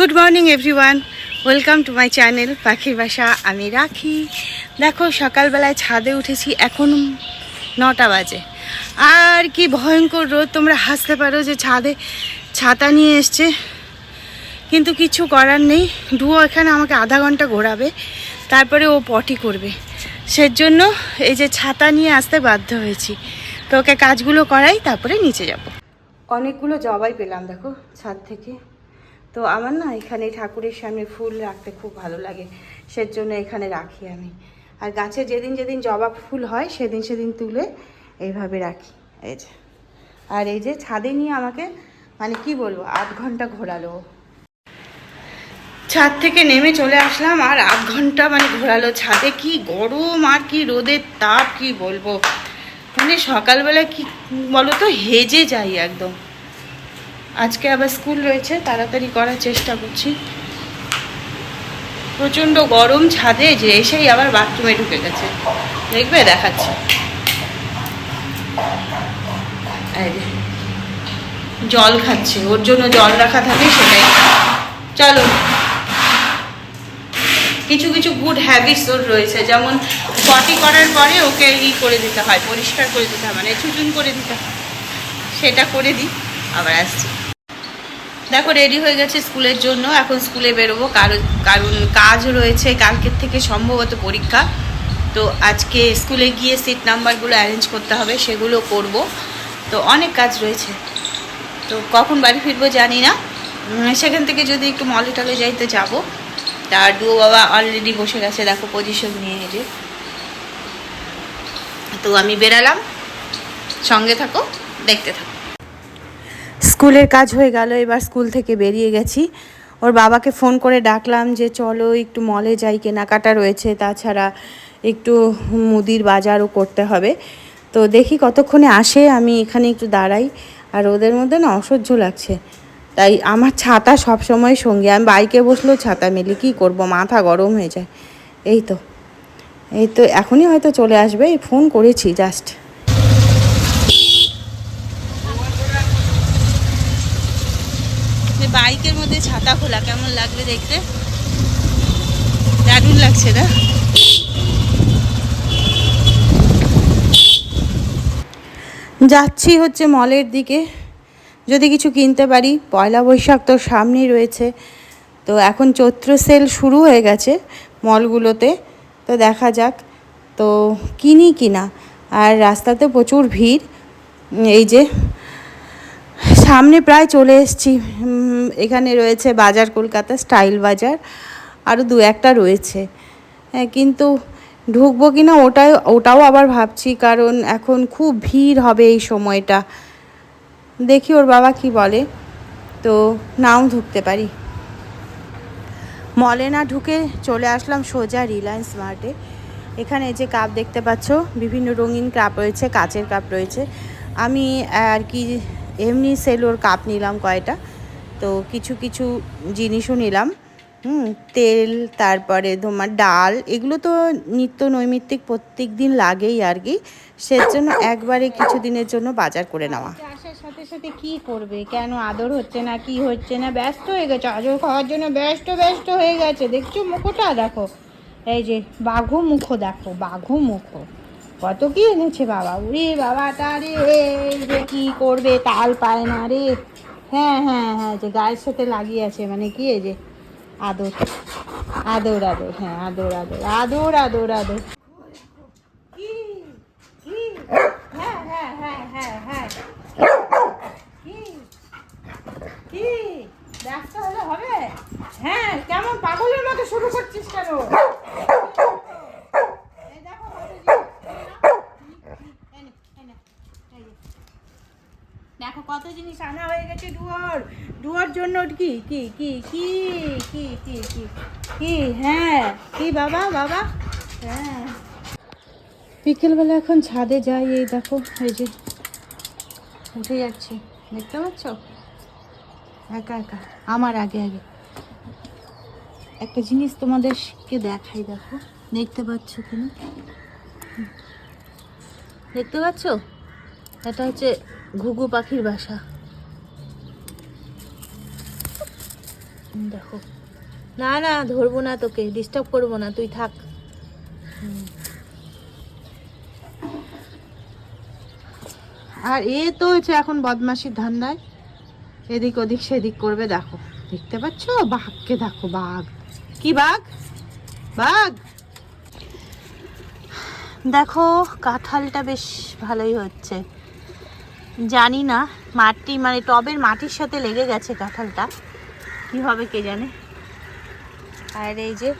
Good morning everyone, welcome to my channel পাখির বাসা। আমি রাখি। দেখো সকালবেলায় ছাদে উঠেছি, এখন 9টা বাজে। আর কি ভয়ঙ্কর রোদ। তোমরা হাসতে পারো যে ছাদে ছাতা নিয়ে এসছে, কিন্তু কিছু করার নেই। ডুয়ো এখানে আমাকে আধা ঘন্টা ঘোরাবে, তারপরে ও পটি করবে। সেজন্য এই যে ছাতা নিয়ে আসতে বাধ্য হয়েছি। তো ওকে কাজগুলো করাই, তারপরে নিচে যাব। অনেকগুলো জবাই পেলাম দেখো ছাদ থেকে। তো আমার না এখানে ঠাকুরের সামনে ফুল রাখতে খুব ভালো লাগে, সেজন্য এখানে রাখি আমি। আর গাছে যেদিন যেদিন জবা ফুল হয় সেদিন সেদিন তুলে এইভাবে রাখি। এই যে, আর এই যে ছাদে নিয়ে আমাকে মানে কি বলবো, 8 ঘন্টা ঘোরালো। ছাদ থেকে নেমে চলে আসলাম, আর 8 ঘন্টা মানে ঘোরালো। ছাদে কি গরম আর কি রোদের তাপ, কি বলবো। মানে সকালবেলা কি বলো তো, হেজে যাই একদম। আজকে আবার স্কুল রয়েছে, তাড়াতাড়ি করার চেষ্টা করছি। প্রচণ্ড গরম ছাদে, যে এসেই আবার বাথরুমে ঢুকে গেছে। দেখবে দেখাচ্ছি, জল খাচ্ছে। ওর জন্য জল রাখা থাকে, সেটাই। চলো, কিছু কিছু গুড হ্যাবিটস ওর রয়েছে, যেমন পটি করার পরে ওকে করে দিতে হয়, পরিষ্কার করে দিতে হয়, মানে চুচুন করে দিতে হয়। সেটা করে দিই, আবার আসছি। দেখো রেডি হয়ে গেছে স্কুলের জন্য। এখন স্কুলে বেরোবো, কারণ কাজ রয়েছে। কালকের থেকে সম্ভবত পরীক্ষা। তো আজকে স্কুলে গিয়ে সিট নাম্বারগুলো অ্যারেঞ্জ করতে হবে, সেগুলো করব। তো অনেক কাজ রয়েছে। তো কখন বাড়ি ফিরবো জানি না। সেখান থেকে যদি একটু মলে টলে যাই তো যাবো। তার ডুয়ো বাবা অলরেডি বসে গেছে দেখো, পজিশন নিয়ে। যে তো আমি বেরালাম, সঙ্গে থাকো, দেখতে থাকো। স্কুলের কাজ হয়ে গেল, এবার স্কুল থেকে বেরিয়ে গেছি। ওর বাবাকে ফোন করে ডাকলাম যে চলো একটু মলে যাই, কেনাকাটা রয়েছে, তাছাড়া একটু মুদির বাজারও করতে হবে। তো দেখি কতক্ষণে আসে। আমি এখানে একটু দাঁড়াই, আর ওদের মধ্যে না অসহ্য লাগছে। তাই আমার ছাতা সব সময় সঙ্গে। আমি বাইকে বসলেও ছাতা মেলি, কী করব, মাথা গরম হয়ে যায়। এই তো এখনই হয়তো চলে আসবে। ফোন করেছি জাস্ট। বাইকের মধ্যে ছাতা খোলা কেমন লাগবে দেখতে, দারুণ লাগছে না? যাচ্ছি হচ্ছে মলের দিকে, যদি কিছু কিনতে পারি। পয়লা বৈশাখ তো সামনেই রয়েছে। তো এখন চৈত্র সেল শুরু হয়ে গেছে মলগুলোতে। তো দেখা যাক তো কিনি কিনা। আর রাস্তাতে প্রচুর ভিড়। এই যে সামনে প্রায় চলে এসেছি। এখানে রয়েছে বাজার কলকাতা, স্টাইল বাজার, আরও 2-1টা রয়েছে। হ্যাঁ, কিন্তু ঢুকবো কি না ওটাও আবার ভাবছি, কারণ এখন খুব ভিড় হবে এই সময়টা। দেখি ওর বাবা কি বলে, তো নাও ঢুকতে পারি। মলে না ঢুকে চলে আসলাম সোজা রিলায়েন্স মার্টে। এখানে যে কাপ দেখতে পাচ্ছ, বিভিন্ন রঙিন কাপ রয়েছে, কাচের কাপ রয়েছে। আমি আর কি এমনি সেলোর কাপ নিলাম কয়টা। তো কিছু কিছু জিনিসও নিলাম, তেল, তারপরে তোমার ডাল, এগুলো তো নিত্য নৈমিত্তিক প্রত্যেক দিন লাগেই আর কি। সেজন্য একবারে কিছু দিনের জন্য বাজার করে নেওয়া। আসার সাথে সাথে কি করবে, কেন আদর হচ্ছে না, কি হচ্ছে না, ব্যস্ত হয়ে গেছে। আদর খাওয়ার জন্য ব্যস্ত হয়ে গেছে। দেখছো মুখোটা দেখো, এই যে বাঘু মুখো দেখো, বাঘু মুখো। কত কি এনেছে বাবা, উরে বাবাটা রে, এই যে কি করবে, তাল পায় না রে। হ্যাঁ, যে গায়ের সাথে লাগিয়ে আছে, মানে কি, এই যে আদর আদর আদর, হ্যাঁ আদর আদর আদর আদর আদর। কি কি, হ্যাঁ হ্যাঁ হ্যাঁ হ্যাঁ হ্যাঁ, কি কি ব্যস্ত হলে হবে? হ্যাঁ, কেমন পাগলের মতো শুরু করছিস কেন? দেখো কত জিনিস আনা হয়ে গেছে ডুয়োর জন্য। কি কি কি কি কি কি কি কি হ্যাঁ, কি বাবা বাবা, হ্যাঁ। বিকেলবেলা এখন ছাদে যাই। এই দেখো, এই যে উঠে যাচ্ছি, দেখতে পাচ্ছ, একা একা। আমার আগে আগে একটা জিনিস তোমাদেরকে দেখাই, দেখো দেখতে পাচ্ছ কিনা, দেখতে পাচ্ছ? এটা হচ্ছে ঘুঘু পাখির বাসা। দেখো, না না ধরবো না, তোকে ডিস্টার্ব করবো না, তুই থাক। আর এ তো হচ্ছে এখন বদমাশির ধান্দায় এদিক ওদিক সেদিক করবে। দেখো, দেখতে পাচ্ছ বাঘকে? দেখো বাঘ, কি বাঘ? বাঘ। দেখো কাঁঠালটা বেশ ভালোই হচ্ছে, জানি না মাটি মানে টবের মাটির সাথে লেগে গেছে কাঁঠালটা, কি হবে কে জানে। আর এই যে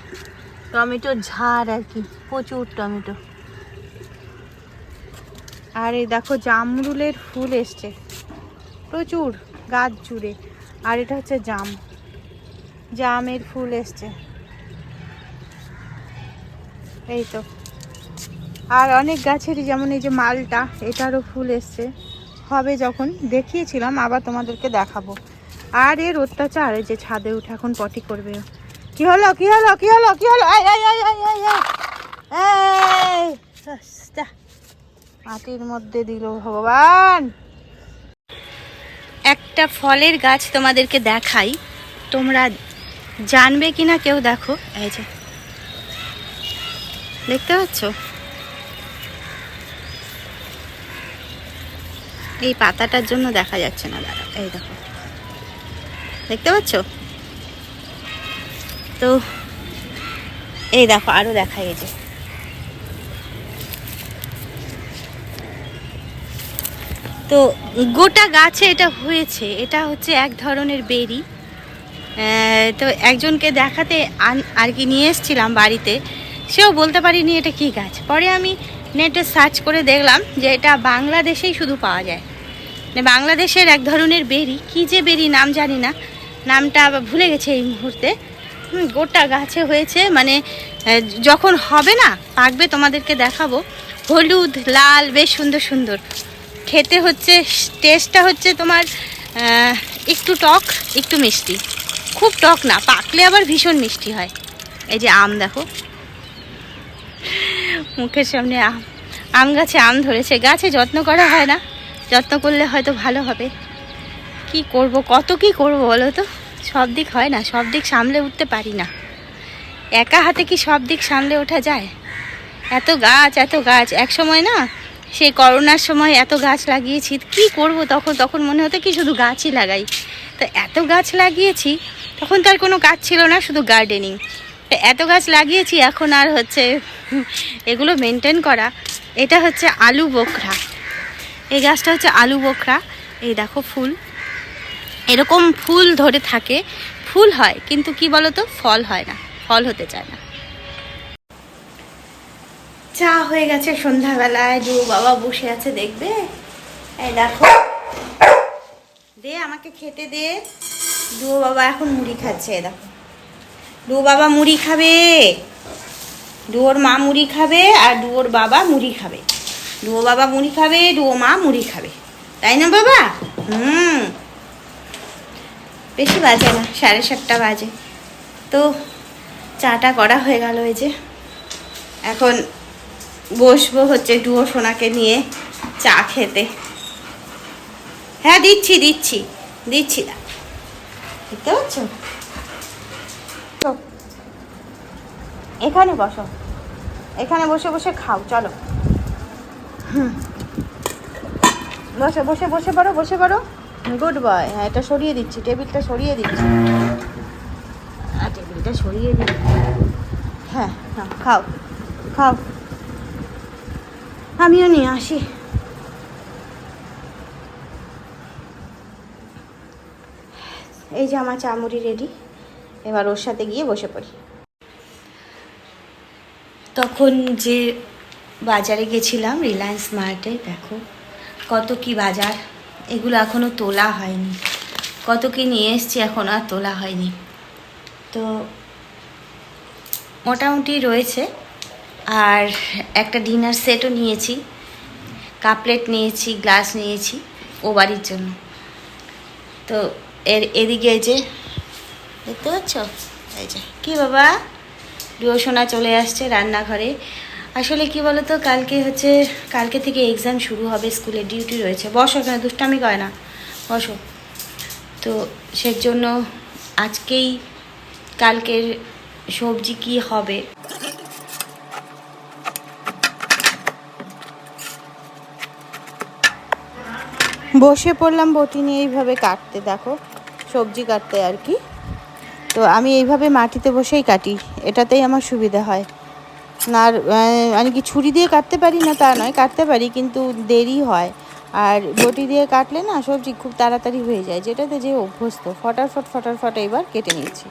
টমেটোর ঝাড় আর কি, প্রচুর টমেটো। আর এই দেখো জামরুলের ফুল এসছে প্রচুর গাছ জুড়ে। আর এটা হচ্ছে জামের ফুল এসছে, এই তো। আর অনেক গাছেরই, যেমন এই যে মালটা, এটারও ফুল এসছে, হবে যখন দেখিয়েছিলাম, আবার তোমাদেরকে দেখাবো। আর এর অত্যাচার, এই যে ছাদে উঠে এখন পটি করবে। কি হলো কি হলো কি হলো কি হলো? মাটির মধ্যে দিল ভগবান। একটা ফলের গাছ তোমাদেরকে দেখাই, তোমরা জানবে কিনা কেউ। দেখো এই যে, দেখতে পাচ্ছ? এই পাতাটার জন্য দেখা যাচ্ছে না, দাঁড়া, এই দেখো, দেখতে পাচ্ছ তো? এই দেখো আরো দেখাই, এই যে তো গোটা গাছে এটা হয়েছে। এটা হচ্ছে এক ধরনের বেরি। তো একজনকে দেখাতে আর কি নিয়ে এসেছিলাম বাড়িতে, সেও বলতে পারিনি এটা কি গাছ। পরে আমি নেটে সার্চ করে দেখলাম যে এটা বাংলাদেশেই শুধু পাওয়া যায়, মানে বাংলাদেশের এক ধরনের বেরি। কি যে বেরি নাম জানি না, নামটা আবার ভুলে গেছে এই মুহূর্তে। গোটা গাছে হয়েছে, মানে যখন হবে না পাকবে তোমাদেরকে দেখাবো। হলুদ লাল বেশ সুন্দর সুন্দর খেতে হচ্ছে। টেস্টটা হচ্ছে তোমার একটু টক একটু মিষ্টি, খুব টক না, পাকলে আবার ভীষণ মিষ্টি হয়। এই যে আম দেখো, মুখের সামনে আম গাছে আম ধরেছে। গাছে যত্ন করা হয় না, যত্ন করলে হয়তো ভালো হবে। কি করব, কত কি করব বলো তো? সব দিক হয় না, সব দিক সামলে উঠতে পারি না। একা হাতে কি সব দিক সামলে ওঠা যায়? এত গাছ এত গাছ। এক সময় না, সেই করোনার সময় এত গাছ লাগিয়েছি, কি করব তখন মনে হতো কি শুধু গাছই লাগাই। তো এত গাছ লাগিয়েছি, তখন তো আর কোনো কাজ ছিল না, শুধু গার্ডেনিং। এত গাছ লাগিয়েছি, এখন আর হচ্ছে এগুলো মেনটেন করা। এটা হচ্ছে আলু বোখরা, এই গাছটা হচ্ছে আলু বোখরা। এই দেখো ফুল, এরকম ফুল ধরে থাকে, ফুল হয় কিন্তু কি বলতো, ফল হয় না, ফল হতে চায় না। চা হয়ে গেছে সন্ধ্যাবেলায়, ডুয়ো বাবা বসে আছে দেখবে। এই দেখো, দে আমাকে খেতে দে। ডুয়ো বাবা এখন মুড়ি খাচ্ছে, দেখো ডুয়ো বাবা মুড়ি খাবে, ডুয়োর মা মুড়ি খাবে, আর ডুয়োর বাবা মুড়ি খাবে। ডুয়ো বাবা মুড়ি খাবে, ডুয়ো মা মুড়ি খাবে, তাই না বাবা? বেশি বাজে না, 7:30 বাজে। তো চাটা করা হয়ে গেল, এই যে এখন বসবো হচ্ছে ডুয়ো সোনাকে নিয়ে চা খেতে। হ্যাঁ দিচ্ছি দিচ্ছি দিচ্ছি, দেখতে পাচ্ছ? এখানে বসো, এখানে বসে বসে খাও, চলো। বসে বসে বসে পড়ো, বসে পড়ো। Good boy. হ্যাঁ, এটা সরিয়ে দিচ্ছি, টেবিলটা সরিয়ে দিচ্ছি, টেবিলটা সরিয়ে দিচ্ছি। হ্যাঁ না, খাও খাও, আমিও নিয়ে আসি। এই যে আমার চামুড়ি রেডি, এবার ওর সাথে গিয়ে বসে পড়ি। তখন যে বাজারে গেছিলাম রিলায়েন্স মার্টে, দেখো কত কি বাজার, এগুলো এখনও তোলা হয়নি। কত কি নিয়ে এসছি, এখনও আর তোলা হয়নি। তো মোটামুটি রয়েছে। আর একটা ডিনার সেটও নিয়েছি, কাপলেট নিয়েছি, গ্লাস নিয়েছি ও বাড়ির জন্য। তো এদিকে এই যে দেখতে পাচ্ছ, এই যে কি বাবা, ডুয়ো সোনা চলে আসছে রান্নাঘরে। আসলে কি বলো তো, কালকে থেকে এক্সাম শুরু হবে, স্কুলে ডিউটি রয়েছে। বসো, এখানে দুষ্টামি করে না, বসো। তো সেজন্য আজকেই কালকের সবজি কি হবে। বসে পড়লাম বটি নিয়ে এইভাবে কাটতে, দেখো সবজি কাটতে আর কি। তো আমি এইভাবে মাটিতে বসেই কাটি, এটাতেই আমার সুবিধা হয় না। আর আমি কি ছুরি দিয়ে কাটতে পারি না তা নয়, কাটতে পারি, কিন্তু দেরি হয়। আর বটি দিয়ে কাটলে না সবজি খুব তাড়াতাড়ি হয়ে যায়, যেটাতে যে অভ্যস্ত, ফটাফট এবার কেটে নিচ্ছি।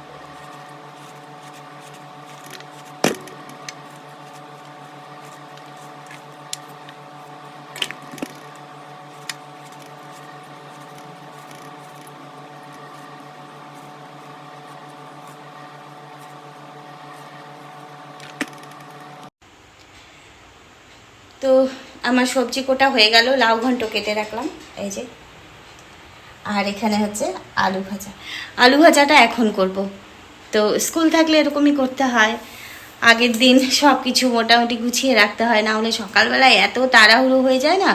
তো আমার সবজি কোটা হয়ে গেল, লাউ ঘন্ট কেটে রাখলাম এই যে। আর এখানে হচ্ছে আলু ভাজা। আলু ভাজাটা এখন করব। তো স্কুল থাকলে এরকমই করতে হয়, আগের দিন সব কিছু মোটামুটি গুছিয়ে রাখতে হয়, না হলে সকালবেলায় এত তাড়াহুড়ো হয়ে যায় না,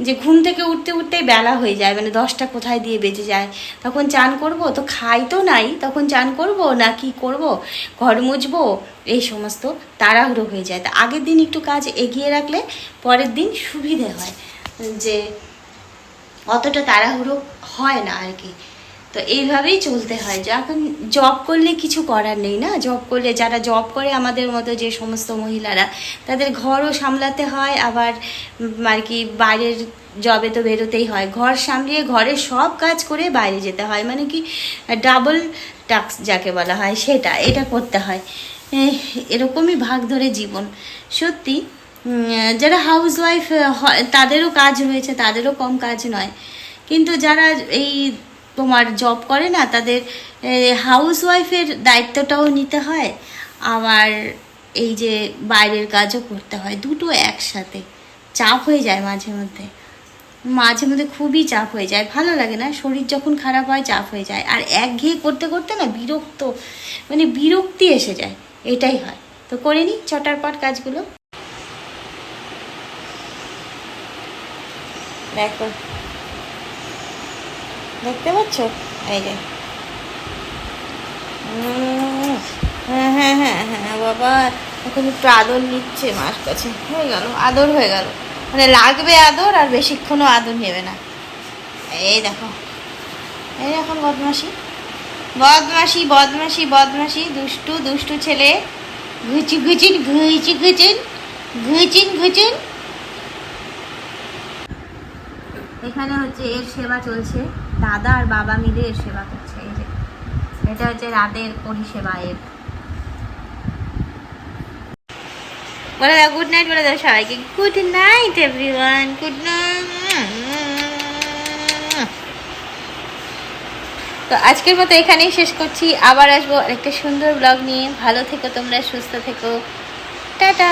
যে ঘুম থেকে উঠতে উঠতেই বেলা হয়ে যায়, মানে 10টা কোথায় দিয়ে বেজে যায়। তখন চান করব, তো খাই তো নাই, তখন চান করব না কি করব, ঘর মুছবো, এই সমস্ত তাড়াহুড়ো হয়ে যায়। তা আগের দিন একটু কাজ এগিয়ে রাখলে পরের দিন সুবিধে হয়, যে অতটা তাড়াহুড়ো হয় না আর কি। তো এইভাবেই চলতে হয়। যখন জব করলে কিছু করার নেই না, জব করলে যারা জব করে আমাদের মতো যে সমস্ত মহিলারা, তাদের ঘরও সামলাতে হয়, আবার আর কি বাইরের জবে তো বেরোতেই হয়, ঘর সামলিয়ে ঘরের সব কাজ করে বাইরে যেতে হয়, মানে কি ডাবল টাস্ক যাকে বলা হয় সেটা, এটা করতে হয়। এরকমই ভাগ ধরে জীবন। সত্যি যারা হাউস ওয়াইফ তাদেরও কাজ রয়েছে, তাদেরও কম কাজ নয়, কিন্তু যারা এই তোমার জব করে না, তাদের হাউস ওয়াইফের দায়িত্বটাও নিতে হয়, আবার এই যে বাইরের কাজও করতে হয়, দুটো একসাথে চাপ হয়ে যায় মাঝে মধ্যে। মাঝে মধ্যে খুবই চাপ হয়ে যায়, ভালো লাগে না, শরীর যখন খারাপ হয় চাপ হয়ে যায়, আর একঘেয়ে করতে করতে না বিরক্ত, মানে বিরক্তি এসে যায়, এটাই হয়। তো করে নিই ছটার পর কাজগুলো। দেখো, দেখতে পাচ্ছ এই যে, হ্যাঁ হ্যাঁ হ্যাঁ হ্যাঁ বাবা, এখন একটু আদর নিচ্ছে মার কাছে, হয়ে গেল আদর, হয়ে গেল, মানে লাগবে আদর, আর বেশিক্ষণও আদর নেবে না। এই দেখো, এই এখন বদমাসি বদমাসি বদমাসি বদমাসি, দুষ্টু দুষ্টু ছেলে, ঘুচি ঘুচিন ঘুচি ঘুচিন ঘুচিন ঘুচিন। এখানে হচ্ছে এর সেবা চলছে, দাদা আর বাবা মিলে এর সেবা করছে। এই যে এটা হচ্ছে রাতের পরিষেবা এর। বলে দাও গুড নাইট, বলে দাও সবাইকে good night everyone, good night. তো আজকের মতো এখানেই শেষ করছি, আবার আসবো একটা সুন্দর ব্লগ নিয়ে। ভালো থেকো তোমরা, সুস্থ থেকো, টাটা।